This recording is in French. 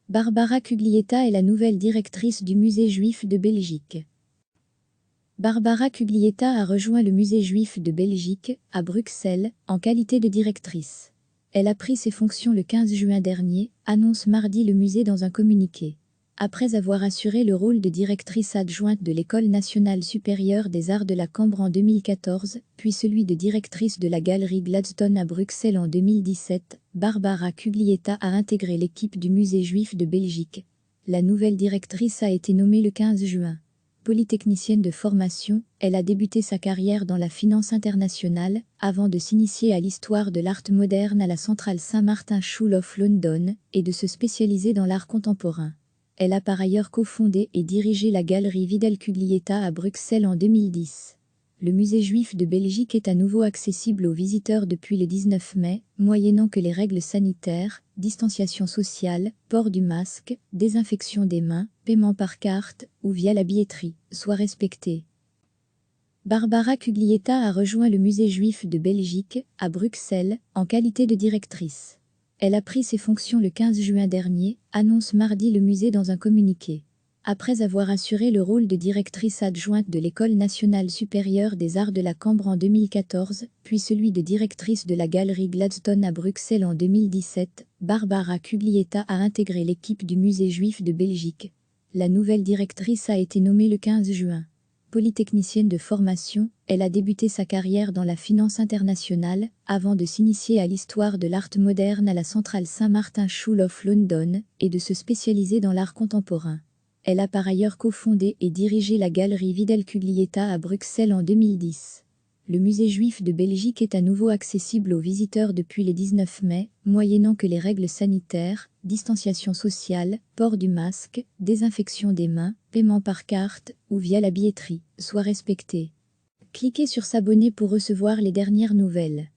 Barbara Cuglietta est la nouvelle directrice du Musée juif de Belgique. Barbara Cuglietta a rejoint le Musée juif de Belgique, à Bruxelles, en qualité de directrice. Elle a pris ses fonctions le 15 juin dernier, annonce mardi le musée dans un communiqué. Après avoir assuré le rôle de directrice adjointe de l'École nationale supérieure des arts de la Cambre en 2014, puis celui de directrice de la galerie Gladstone à Bruxelles en 2017, Barbara Cuglietta a intégré l'équipe du Musée juif de Belgique. La nouvelle directrice a été nommée le 15 juin. Polytechnicienne de formation, elle a débuté sa carrière dans la finance internationale, avant de s'initier à l'histoire de l'art moderne à la Central Saint Martin School of London, et de se spécialiser dans l'art contemporain. Elle a par ailleurs cofondé et dirigé la galerie Vidal Cuglietta à Bruxelles en 2010. Le musée juif de Belgique est à nouveau accessible aux visiteurs depuis le 19 mai, moyennant que les règles sanitaires, distanciation sociale, port du masque, désinfection des mains, paiement par carte ou via la billetterie, soient respectées. Barbara Cuglietta a rejoint le musée juif de Belgique, à Bruxelles, en qualité de directrice. Elle a pris ses fonctions le 15 juin dernier, annonce mardi le musée dans un communiqué. Après avoir assuré le rôle de directrice adjointe de l'École nationale supérieure des arts de la Cambre en 2014, puis celui de directrice de la galerie Gladstone à Bruxelles en 2017, Barbara Cuglietta a intégré l'équipe du Musée juif de Belgique. La nouvelle directrice a été nommée le 15 juin. Polytechnicienne de formation, elle a débuté sa carrière dans la finance internationale, avant de s'initier à l'histoire de l'art moderne à la Central Saint Martin School of London, et de se spécialiser dans l'art contemporain. Elle a par ailleurs cofondé et dirigé la galerie Vidal Cuglietta à Bruxelles en 2010. Le musée juif de Belgique est à nouveau accessible aux visiteurs depuis le 19 mai, moyennant que les règles sanitaires, distanciation sociale, port du masque, désinfection des mains, paiement par carte ou via la billetterie, soient respectées. Cliquez sur s'abonner pour recevoir les dernières nouvelles.